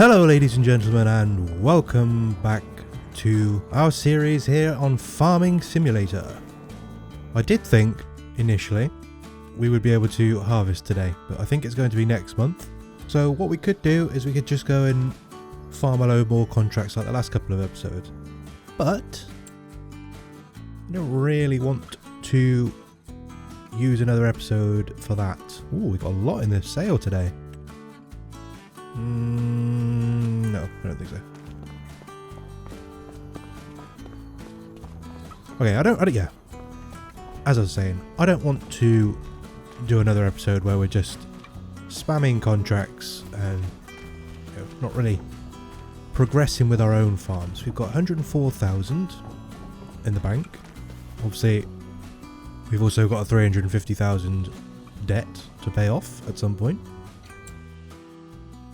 Hello ladies and gentlemen, and welcome back to our series here on Farming Simulator. I did think initially we would be able to harvest today, but I think it's going to be next month. So what we could do is we could just go and farm a load more contracts like the last couple of episodes. But I don't really want to use another episode for that. Ooh, we've got a lot in this sale today. No, I don't think so. Okay, yeah. As I was saying, I don't want to do another episode where we're just spamming contracts and not really progressing with our own farms. We've got 104,000 in the bank. Obviously, we've also got a 350,000 debt to pay off at some point.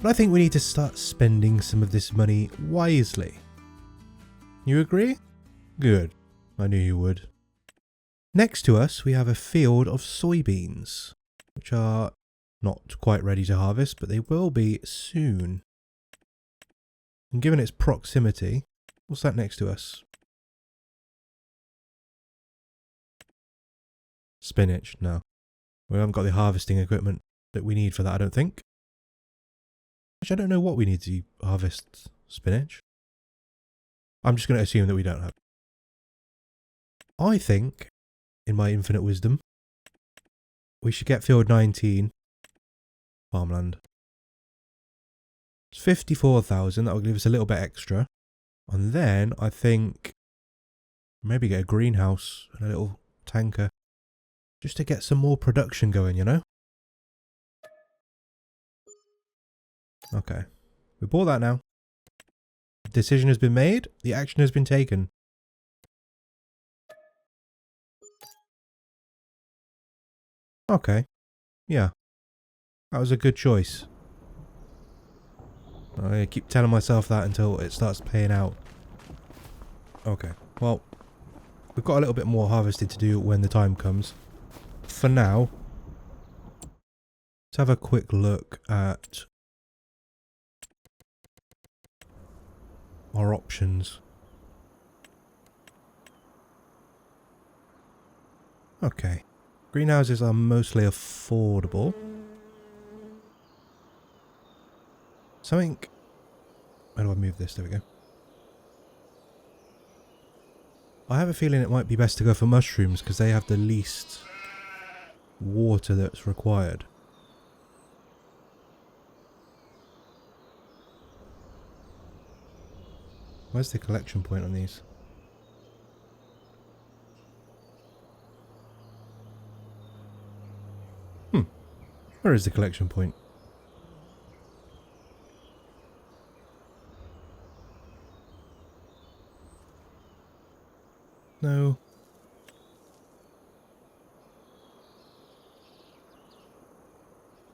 But I think we need to start spending some of this money wisely. You agree? Good. I knew you would. Next to us, we have a field of soybeans, which are not quite ready to harvest, but they will be soon. And given its proximity, what's that next to us? Spinach. No. We haven't got the harvesting equipment that we need for that, I don't think. Which I don't know what we need to harvest spinach. I'm just going to assume that we don't have. I think, in my infinite wisdom, we should get field 19 farmland. It's 54,000. That will give us a little bit extra. And then I think maybe get a greenhouse and a little tanker just to get some more production going, you know? Okay, we bought that now. The decision has been made. The action has been taken. Okay, yeah, that was a good choice. I keep telling myself that until it starts paying out. Okay, well, we've got a little bit more harvesting to do when the time comes. For now, let's have a quick look at our options. Okay. Greenhouses are mostly affordable. Something... Where do I move this? There we go. I have a feeling it might be best to go for mushrooms because they have the least water that's required. Where's the collection point on these? Where is the collection point? No.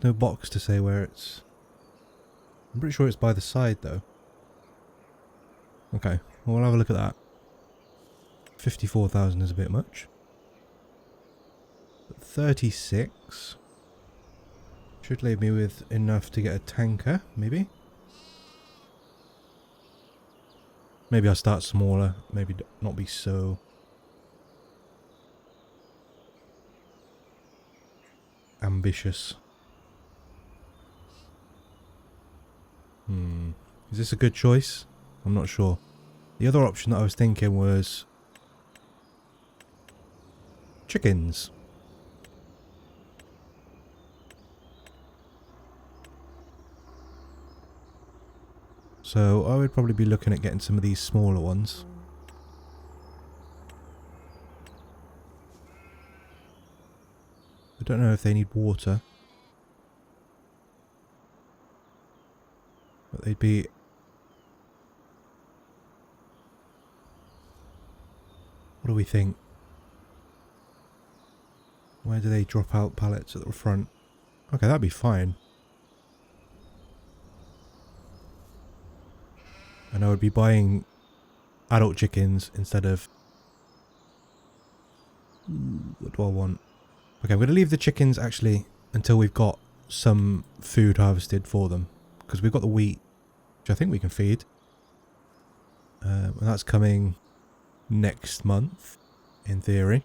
No box to say where it's... I'm pretty sure it's by the side though. Okay, well, we'll have a look at that. 54,000 is a bit much. But 36 should leave me with enough to get a tanker, maybe. Maybe I'll start smaller, maybe not be so ambitious. Is this a good choice? I'm not sure. The other option that I was thinking was chickens. So I would probably be looking at getting some of these smaller ones. I don't know if they need water. But they'd be... What do we think? Where do they drop out pallets at the front? Okay, that'd be fine. And I would be buying adult chickens instead of... What do I want? Okay, I'm going to leave the chickens actually until we've got some food harvested for them. Because we've got the wheat which I think we can feed. And that's coming next month, in theory.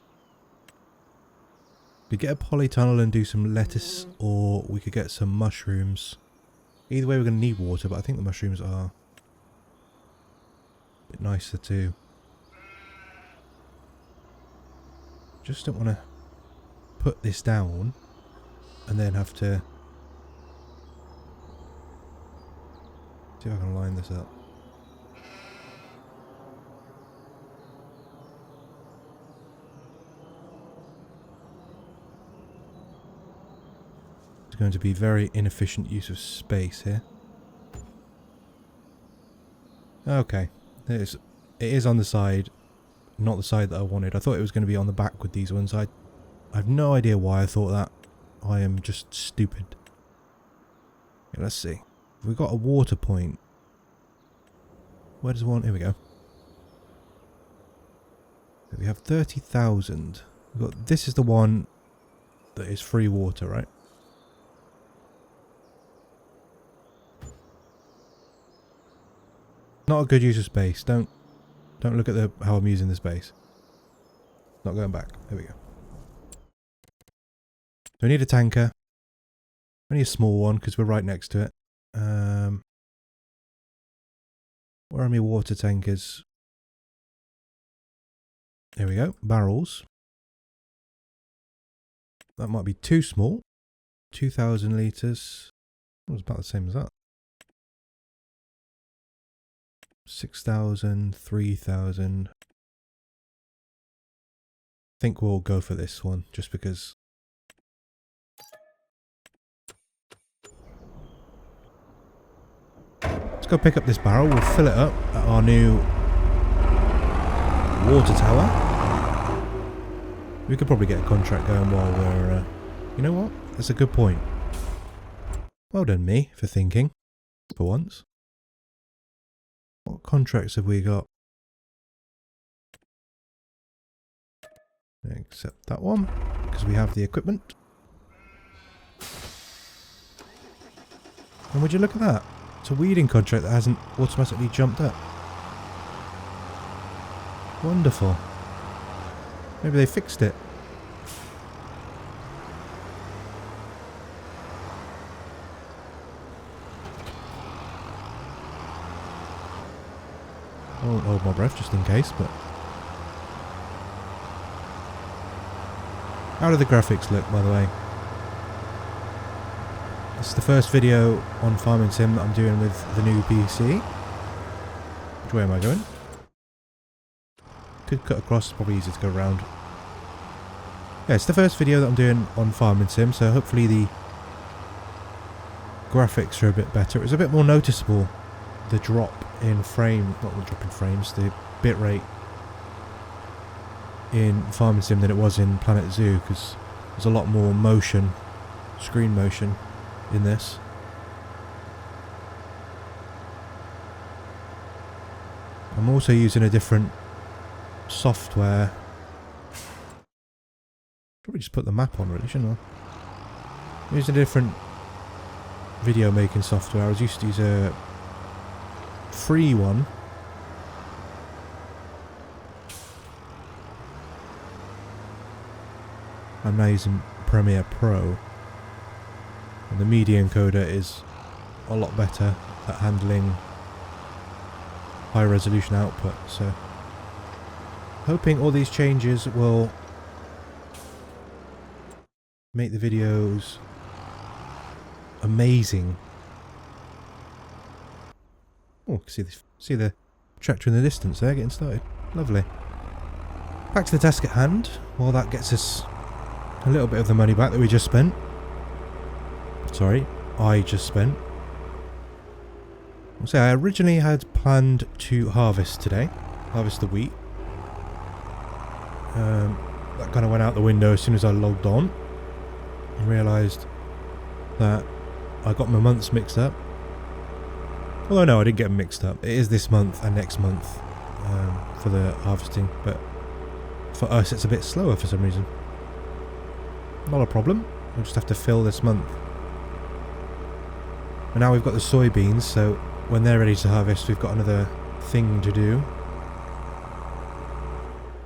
We could get a polytunnel and do some lettuce, or we could get some mushrooms. Either way, we're going to need water, but I think the mushrooms are a bit nicer too. Just don't want to put this down and then have to see if I can line this up. It's going to be very inefficient use of space here. Okay, it is on the side, not the side that I wanted. I thought it was going to be on the back with these ones. I have no idea why I thought that. I am just stupid. Okay, let's see. We've got a water point. Where does one? Here we go. We have 30,000. We've got, this is the one that is free water, right? Not a good use of space. Don't look at how I'm using the space. Not going back. There we go. So we need a tanker. Only a small one because we're right next to it. Where are my water tankers? There we go. Barrels. That might be too small. 2,000 litres. It was about the same as that. 6,000, 3,000. I think we'll go for this one just because. Let's go pick up this barrel. We'll fill it up at our new water tower. We could probably get a contract going while we're... you know what? That's a good point. Well done me for thinking. For once. What contracts have we got? Except that one. Because we have the equipment. And would you look at that? It's a weeding contract that hasn't automatically jumped up. Wonderful. Maybe they fixed it. I won't hold my breath just in case, but... How do the graphics look, by the way? This is the first video on Farming Sim that I'm doing with the new PC. Which way am I going? Could cut across, it's probably easier to go around. Yeah, it's the first video that I'm doing on Farming Sim, so hopefully the graphics are a bit better. It was a bit more noticeable, the drop in frame, not the drop in frames, the bitrate in Farming Sim than it was in Planet Zoo, because there's a lot more motion, screen motion in this. I'm also using a different software. Probably just put the map on really, shouldn't I? I'm using a different video making software. I was used to use a free one. I'm now using Premiere Pro. And the media encoder is a lot better at handling high resolution output, so hoping all these changes will make the videos amazing. Oh, see the tractor in the distance there getting started. Lovely. Back to the task at hand. Well, that gets us a little bit of the money back that we just spent. Sorry, I just spent. I'll say I originally had planned to harvest today. Harvest the wheat. That kind of went out the window as soon as I logged on. And realised that I got my months mixed up. Although no, I didn't get them mixed up. It is this month and next month for the harvesting. But for us it's a bit slower for some reason. Not a problem. We'll just have to fill this month. And now we've got the soybeans, so when they're ready to harvest, we've got another thing to do.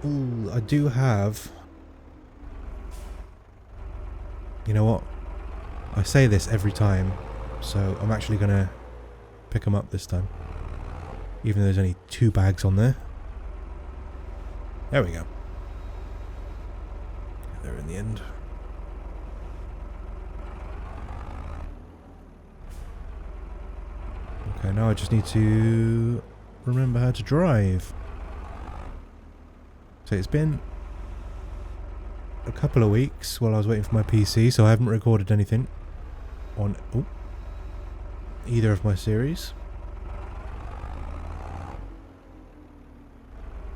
Ooh, I do have... You know what? I say this every time, so I'm actually going to pick them up this time. Even though there's only 2 bags on there. There we go. There in the end. Okay, now I just need to remember how to drive. So it's been a couple of weeks while I was waiting for my PC, so I haven't recorded anything on either of my series.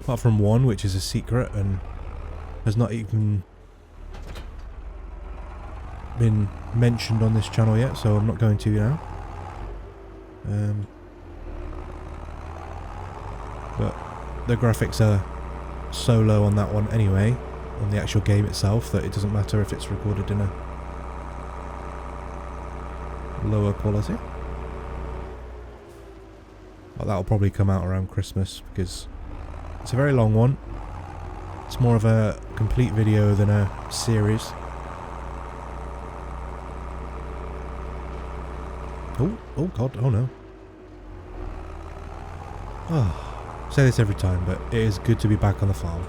Apart from one, which is a secret and has not even been mentioned on this channel yet, so I'm not going to now. But the graphics are so low on that one anyway, on the actual game itself, that it doesn't matter if it's recorded in a lower quality. Well, that'll probably come out around Christmas because it's a very long one. It's more of a complete video than a series. Oh god, oh no. Oh, I say this every time, but it is good to be back on the farm.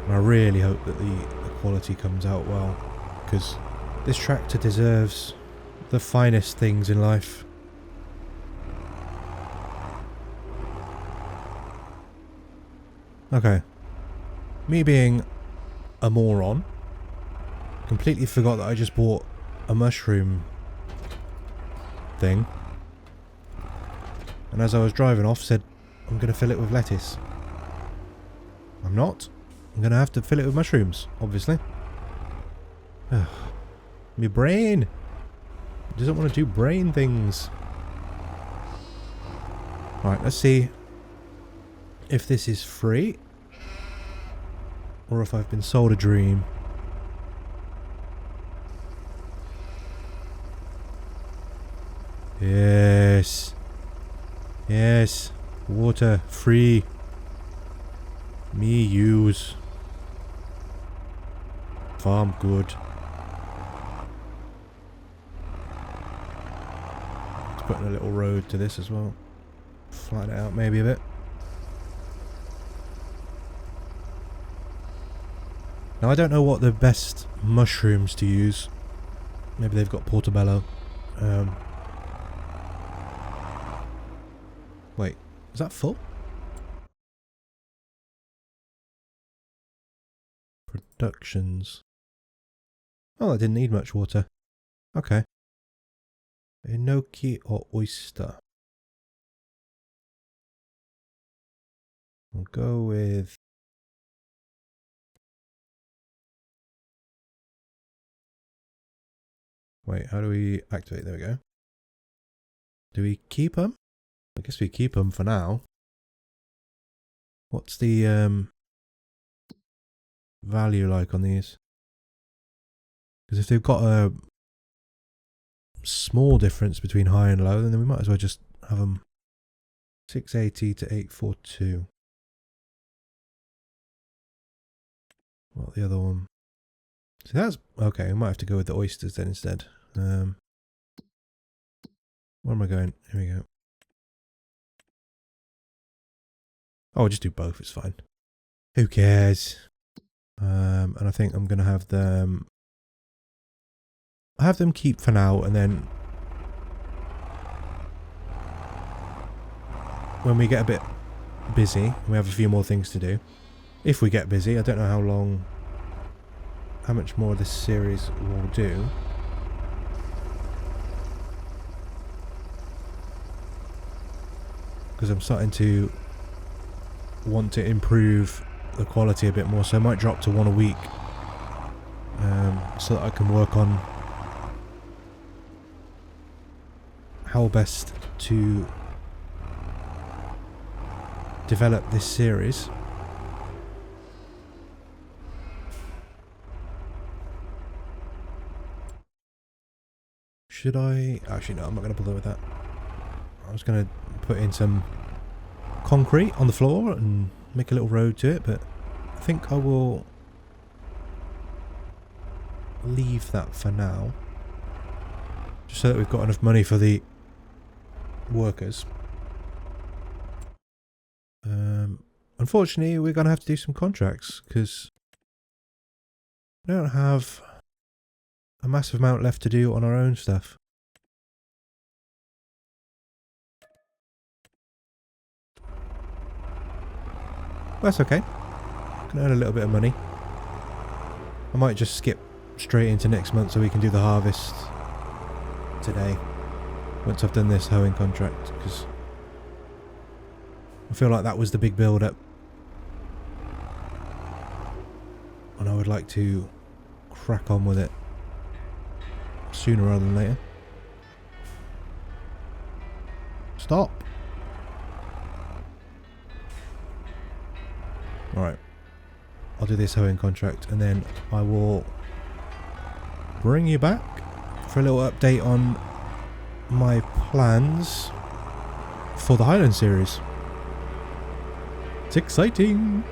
And I really hope that the quality comes out well, because this tractor deserves the finest things in life. Okay. Me being a moron, completely forgot that I just bought a mushroom thing. And as I was driving off, said, I'm going to fill it with lettuce. I'm not. I'm going to have to fill it with mushrooms, obviously. Ugh. My brain doesn't want to do brain things. Right, let's see if this is free or if I've been sold a dream. Yes. Yes. Water free. Me use. Farm good. Let's put in a little road to this as well. Flatten it out maybe a bit. Now I don't know what the best mushrooms to use. Maybe they've got portobello. Wait, is that full? Productions. Oh, that didn't need much water. Okay. Enoki or oyster? We'll go with... Wait, how do we activate? There we go. Do we keep them? I guess we keep them for now. What's the value like on these? Because if they've got a small difference between high and low, then we might as well just have them 680 to 842. What the other one? So that's okay. We might have to go with the oysters then instead. Where am I going? Here we go. Oh, I'll just do both. It's fine. Who cares? And I think I'm gonna have them. I have them keep for now, and then when we get a bit busy, we have a few more things to do. If we get busy, I don't know how much more this series will do. Because I'm starting to want to improve the quality a bit more, so I might drop to one a week, so that I can work on how best to develop this series. Should I? Actually, no, I'm not going to bother with that. I was going to put in some concrete on the floor and make a little road to it, but I think I will leave that for now. Just so that we've got enough money for the workers. Unfortunately, we're going to have to do some contracts because we don't have a massive amount left to do on our own stuff. That's okay. Can earn a little bit of money. I might just skip straight into next month so we can do the harvest today. Once I've done this hoeing contract, because I feel like that was the big build up. And I would like to crack on with it sooner rather than later. Stop! Alright. I'll do this hoeing contract and then I will bring you back for a little update on my plans for the Highlands series. It's exciting!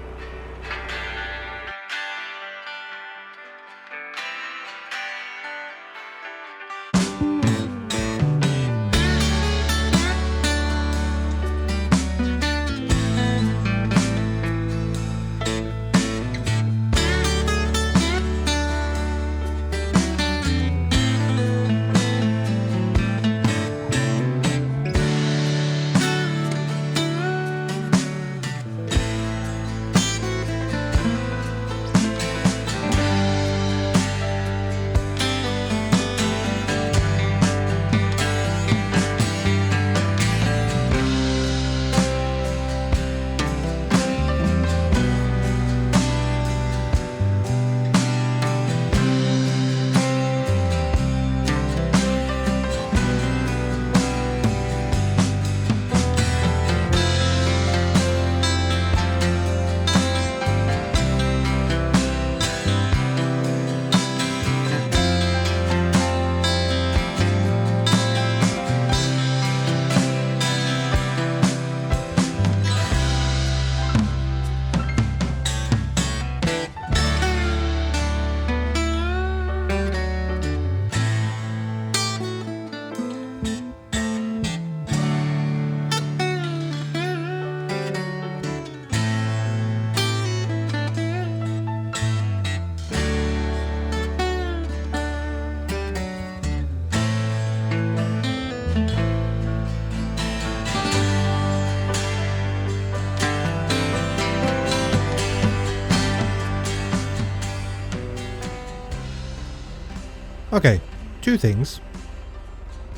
Okay, two things.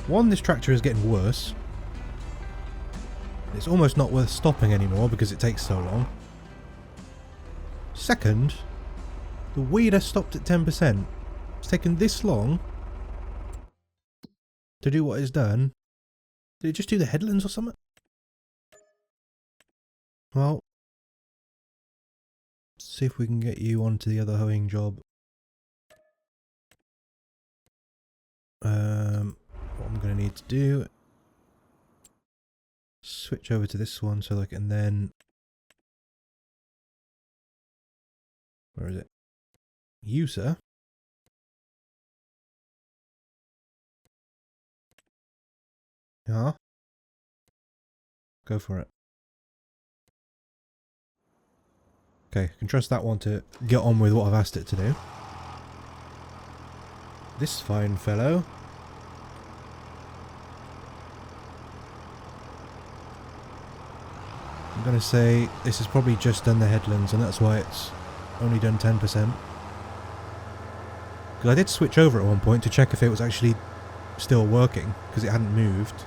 One, this tractor is getting worse. It's almost not worth stopping anymore because it takes so long. Second, the weed has stopped at 10%. It's taken this long to do what it's done. Did it just do the headlands or something? Well, let's see if we can get you onto the other hoeing job. What I'm going to need to do, switch over to this one so I can then, where is it? User. Yeah. Go for it. Okay, I can trust that one to get on with what I've asked it to do. This fine fellow. I'm going to say this has probably just done the headlands and that's why it's only done 10%. Because I did switch over at one point to check if it was actually still working because it hadn't moved.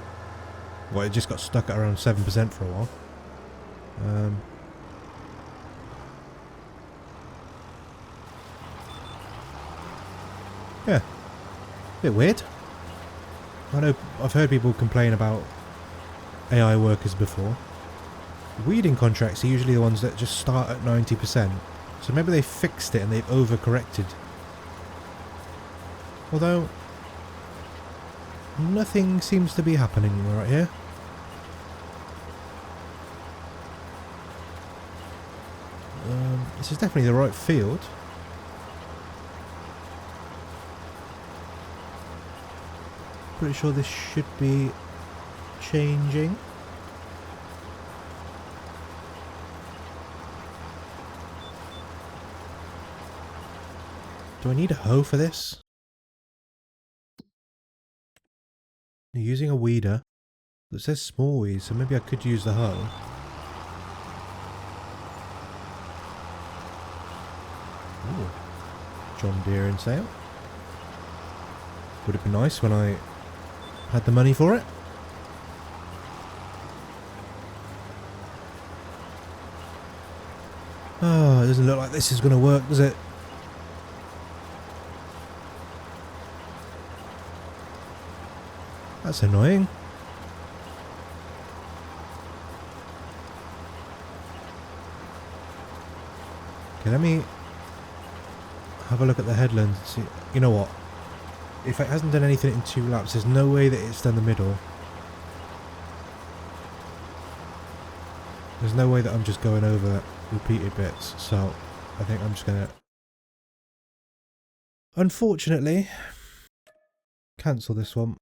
Well, it just got stuck at around 7% for a while. Yeah. Bit weird. I know I've heard people complain about AI workers before. Weeding contracts are usually the ones that just start at 90%. So maybe they fixed it and they've overcorrected. Although nothing seems to be happening right here. This is definitely the right field. Pretty sure this should be changing. Do I need a hoe for this? I'm using a weeder. It says small weed, so maybe I could use the hoe. Ooh. John Deere in sale. Would it be nice when I had the money for it? Oh, it doesn't look like this is going to work, does it? That's annoying. Okay, let me have a look at the headlands and see. You know what? If it hasn't done anything in 2 laps, there's no way that it's done the middle. There's no way that I'm just going over repeated bits, so I think I'm just gonna, unfortunately, cancel this one.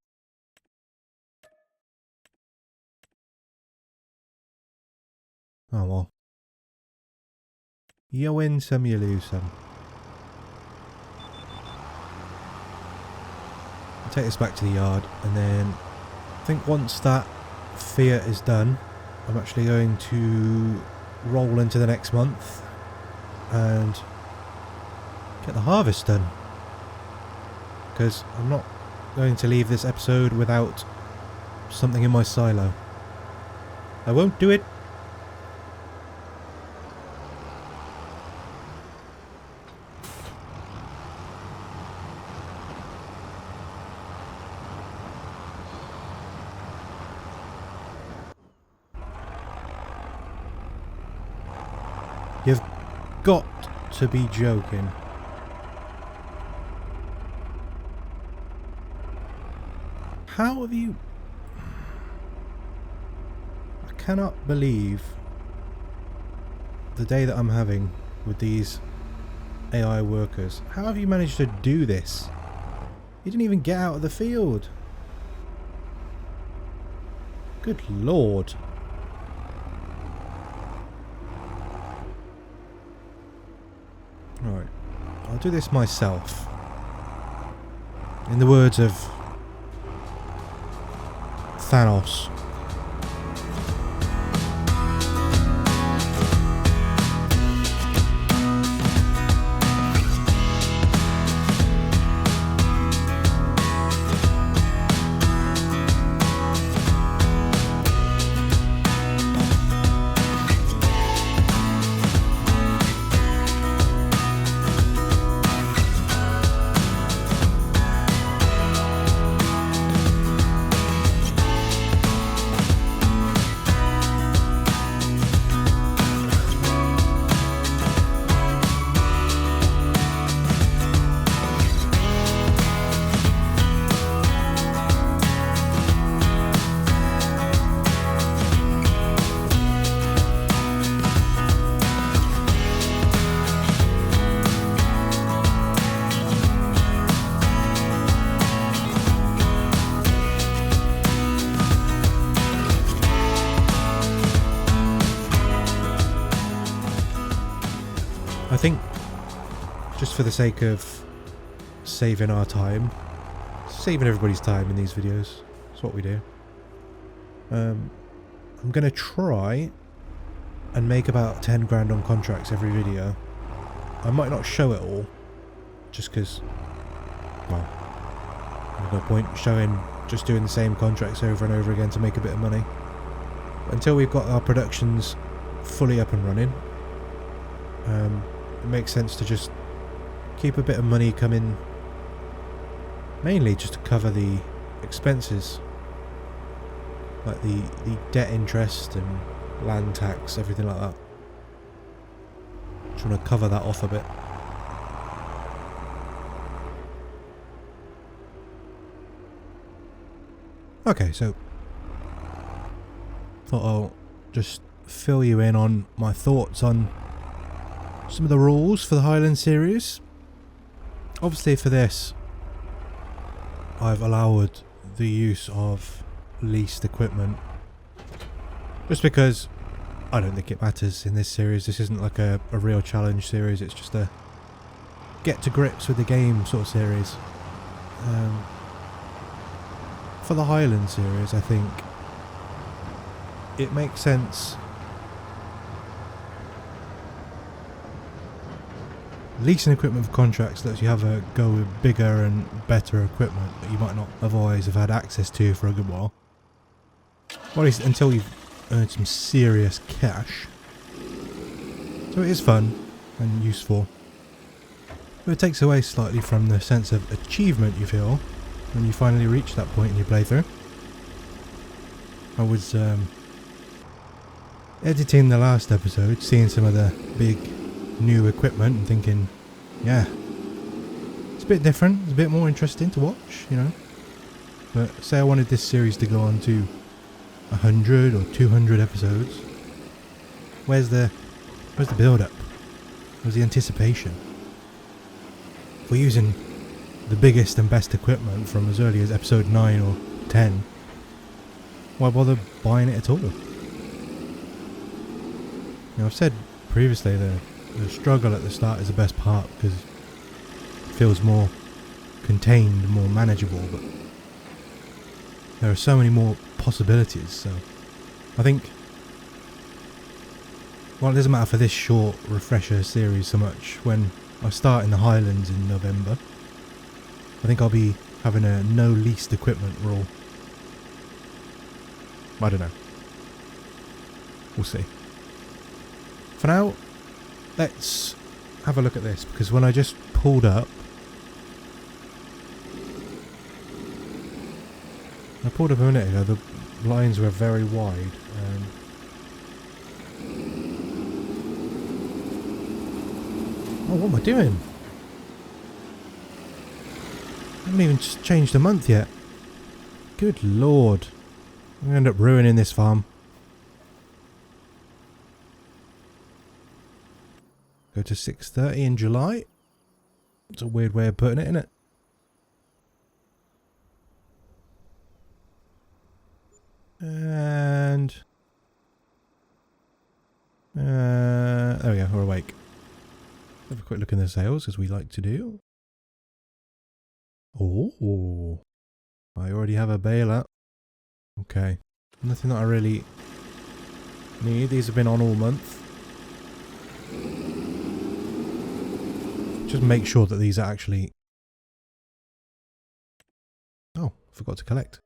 Oh well. You win some, you lose some. I'll take this back to the yard, and then I think once that Fiat is done, I'm actually going to roll into the next month and get the harvest done. Because I'm not going to leave this episode without something in my silo. I won't do it. You've got to be joking. How have you... I cannot believe the day that I'm having with these AI workers. How have you managed to do this? You didn't even get out of the field. Good lord. Right, I'll do this myself. In the words of Thanos. I think, just for the sake of saving our time, saving everybody's time in these videos, that's what we do. I'm going to try and make about 10 grand on contracts every video. I might not show it all, just because, well, there's no point showing just doing the same contracts over and over again to make a bit of money. Until we've got our productions fully up and running, it makes sense to just keep a bit of money coming, mainly just to cover the expenses, like the debt interest and land tax, everything like that. Trying to cover that off a bit. Okay, so thought I'll just fill you in on my thoughts on some of the rules for the Highlands series. Obviously for this, I've allowed the use of leased equipment. Just because I don't think it matters in this series. This isn't like a real challenge series, it's just a get to grips with the game sort of series. For the Highlands series, I think it makes sense. Leasing equipment for contracts lets you have a go with bigger and better equipment that you might not otherwise have had access to for a good while. Or at least until you've earned some serious cash. So it is fun and useful. But it takes away slightly from the sense of achievement you feel when you finally reach that point in your playthrough. I was editing the last episode, seeing some of the big new equipment and thinking, yeah, it's a bit different, it's a bit more interesting to watch, you know. But say I wanted this series to go on to 100 or 200 episodes, where's the build up? Where's the anticipation? If we're using the biggest and best equipment from as early as episode 9 or 10, why bother buying it at all? You know, I've said previously the struggle at the start is the best part because it feels more contained, more manageable, but there are so many more possibilities. So I think, well, it doesn't matter for this short refresher series so much. When I start in the Highlands in November, I think I'll be having a no leased equipment rule. I don't know. We'll see. For now, let's have a look at this, because when I just pulled up, a minute ago, the lines were very wide. Oh, what am I doing? I haven't even changed the month yet. Good lord. I'm going to end up ruining this farm. Go to 6:30 in July. It's a weird way of putting it, isn't it? And there we go, we're awake. Have a quick look in the sales, as we like to do. Oh, I already have a baler. Okay, nothing that I really need. These have been on all month. Just make sure that these are actually... Oh, forgot to collect.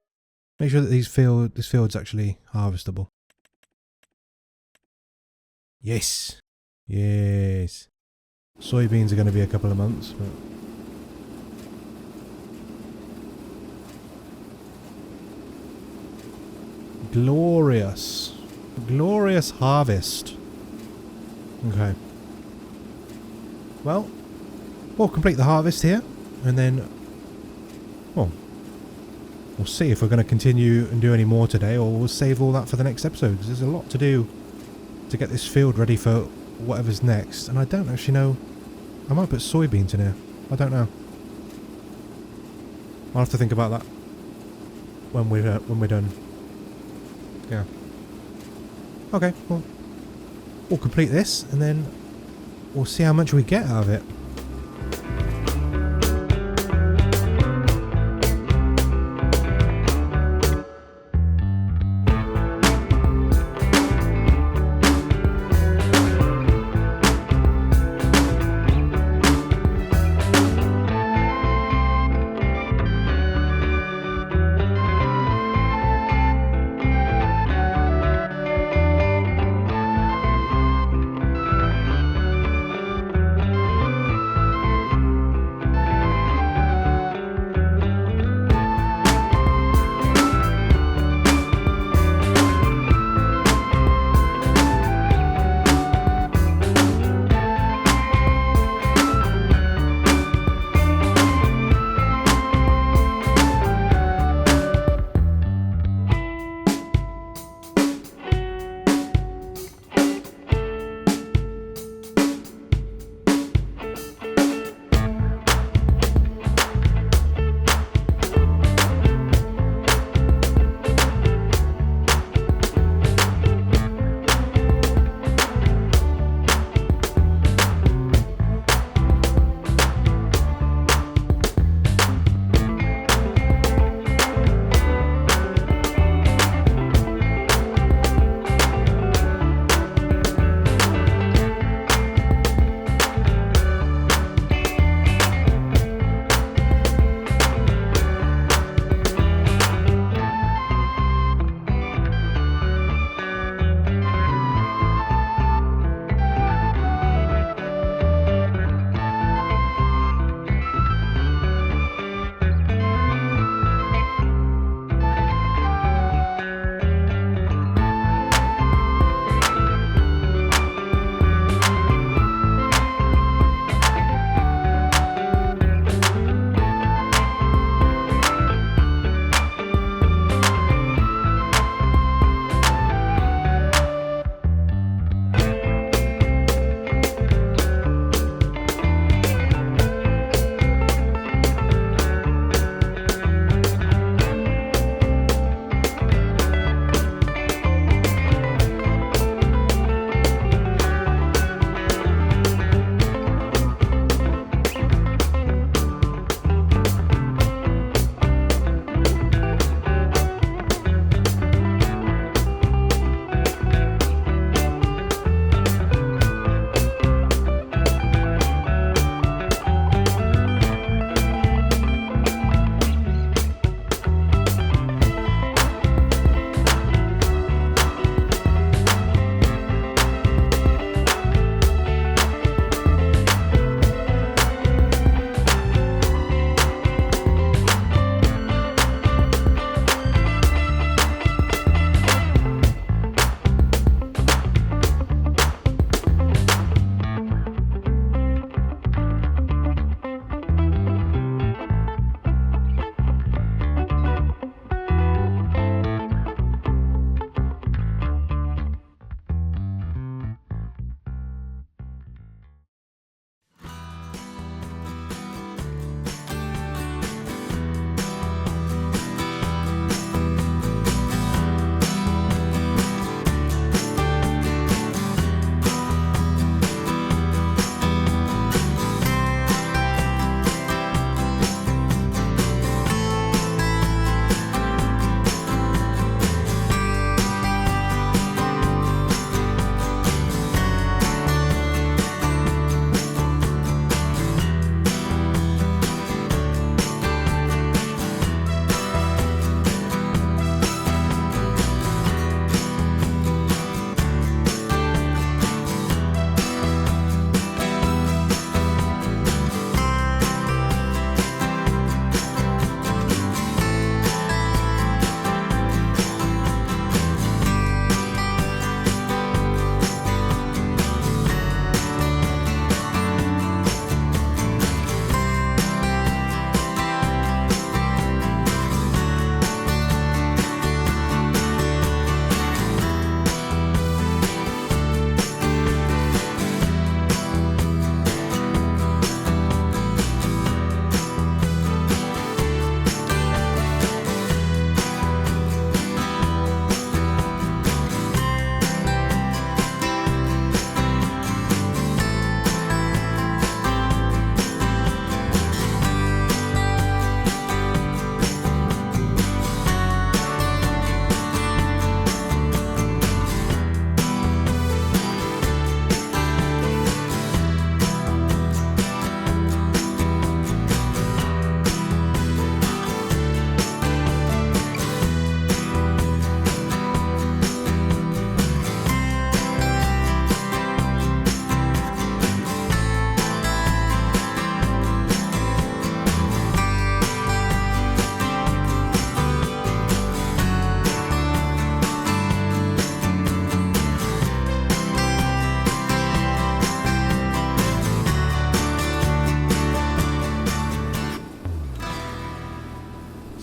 Make sure that this field's actually harvestable. Yes. Yes. Soybeans are going to be a couple of months, but... Glorious. Glorious harvest. Okay. Well, we'll complete the harvest here, and then... Well, we'll see if we're going to continue and do any more today, or we'll save all that for the next episode, because there's a lot to do to get this field ready for whatever's next. And I don't actually know. I might put soybeans in here. I don't know. I'll have to think about that when we're done. Yeah. Okay, well, we'll complete this, and then we'll see how much we get out of it.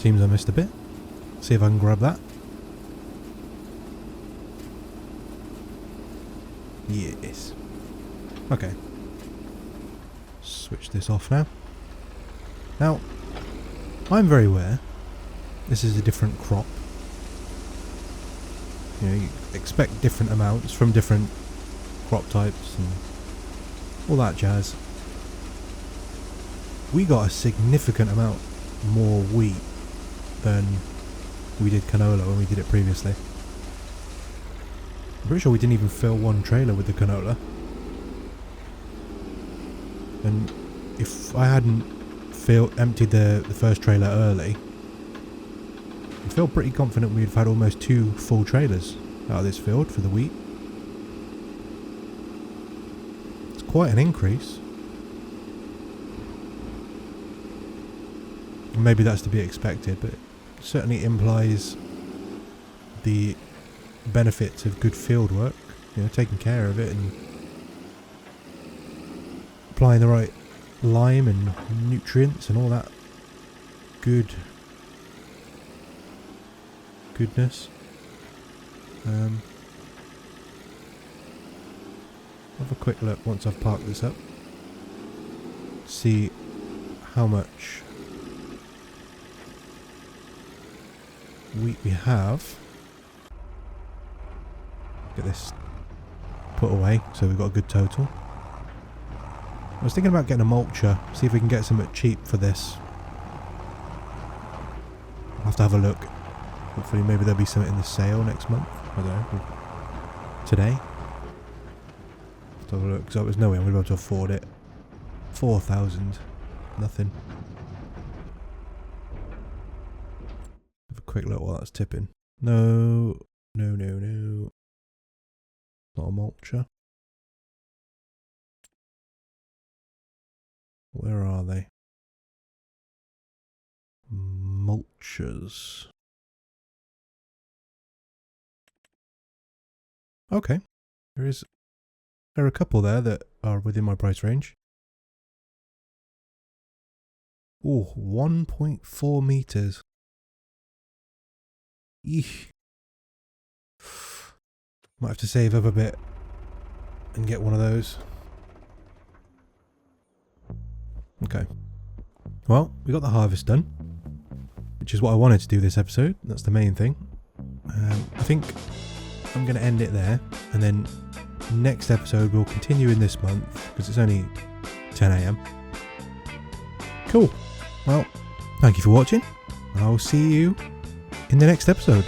Seems I missed a bit. See if I can grab that. Yes. Okay. Switch this off now. Now, I'm very aware this is a different crop. You know, you expect different amounts from different crop types and all that jazz. We got a significant amount more wheat than we did canola when we did it previously. I'm pretty sure we didn't even fill one trailer with the canola. And if I hadn't emptied the first trailer early, I feel pretty confident we'd have had almost 2 full trailers out of this field for the wheat. It's quite an increase. Maybe that's to be expected, but it certainly implies the benefits of good field work, you know, taking care of it and applying the right lime and nutrients and all that goodness. Have a quick look once I've parked this up. See how much wheat we have. Get this put away so we've got a good total. I was thinking about getting a mulcher, see if we can get something cheap for this. I'll have to have a look. Hopefully maybe there'll be something in the sale next month. I don't know. Today. Have to have a look, because there's no way I'm going to be able to afford it. 4,000. Nothing. Have a quick look while that's tipping. No. Not a mulcher. Where are they? Mulchers. Okay. There are a couple there that are within my price range. Oh, 1.4 meters. Eesh. Might have to save up a bit and get one of those. Okay. Well, we got the harvest done, which is what I wanted to do this episode. That's the main thing. I think I'm going to end it there, and then next episode we'll continue in this month because it's only 10 AM. Cool. Well, thank you for watching, and I'll see you in the next episode.